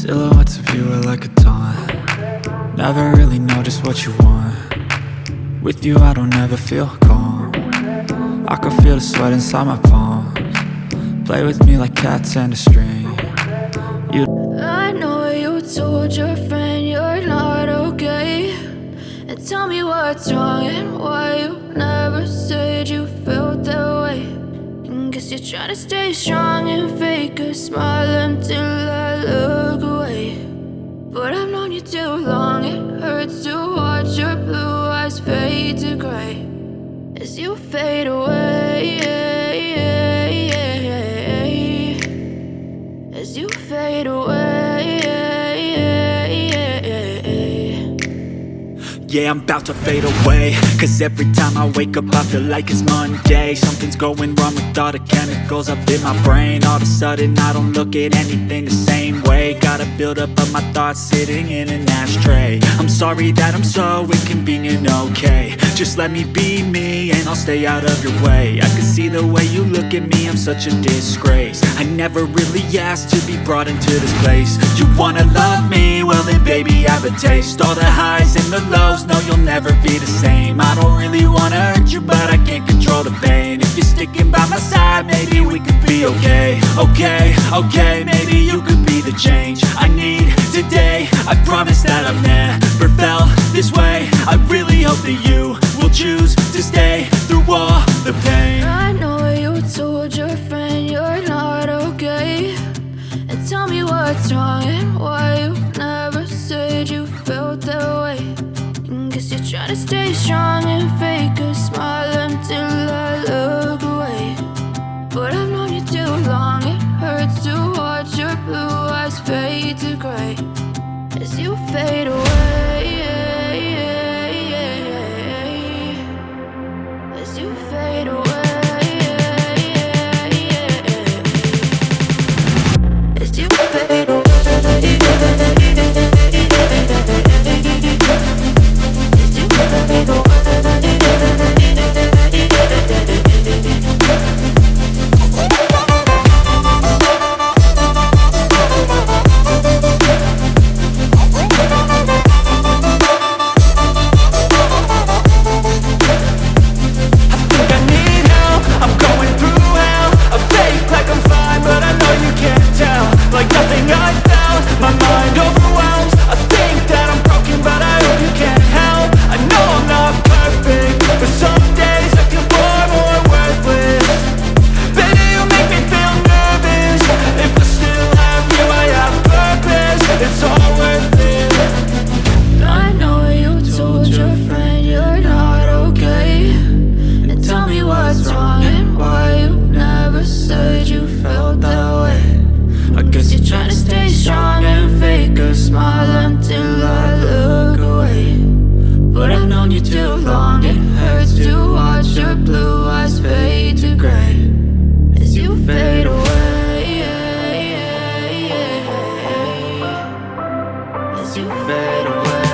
Silhouettes of you are like a taunt. Never really know just what you want. With you I don't ever feel calm. I can feel the sweat inside my palms. Play with me like cats and a string. I know you told your friend you're not okay, and tell me what's wrong and why you never said you felt that way. And guess you're trying to stay strong and fake a smile until I look away. But I've known you too long, it hurts to watch your blue eyes fade to gray as you fade away, as you fade away. Yeah, I'm about to fade away, cause every time I wake up I feel like it's Monday. Something's going wrong with all the chemicals up in my brain. All of a sudden I don't look at anything the same way. Got a buildup of my thoughts sitting in an ashtray. I'm sorry that I'm so inconvenient, okay. Just let me be me and I'll stay out of your way. I can see the way you look at me, I'm such a disgrace. I never really asked to be brought into this place. You wanna love me? Well then baby have a taste. All the highs and the lows, no you'll never be the same. I don't really wanna hurt you but I can't control the pain. If you're sticking by my side maybe we could be okay. Okay, maybe you could be the change I need today. I promise that I've never felt this way. I really hope that you will choose to stay through all the pain. I know you told your friend you're not okay, and tell me what's wrong and why you never said you felt that way. And Guess you're trying to stay strong and fake a smile until I look away. But I've known you too long, it hurts to watch your blue eyes fade to gray as you fade away. As you fade away. As you fade away. Like nothing I found, my mind overwhelms. I think that I'm broken, but I hope you can't help. I know I'm not perfect, but some days I feel far more worthless. Baby, you make me feel nervous. If I still have you, I have purpose. It's all worth it. I know you told your friend you're not okay, and tell me what's wrong and why you never said you felt that way. I guess you're trying to stay strong and fake a smile until I look away. But I've known you too long, it hurts to watch your blue eyes fade to gray as you fade away. As you fade away.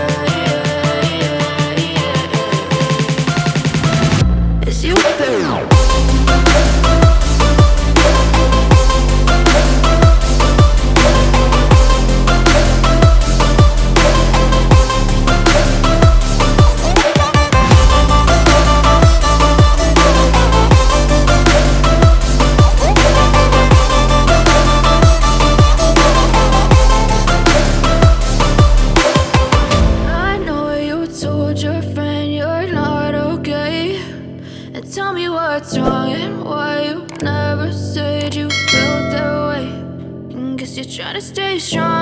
As you fade away. Your friend you're not okay, and tell me what's wrong and why you never said you felt that way. And guess you're trying to stay strong.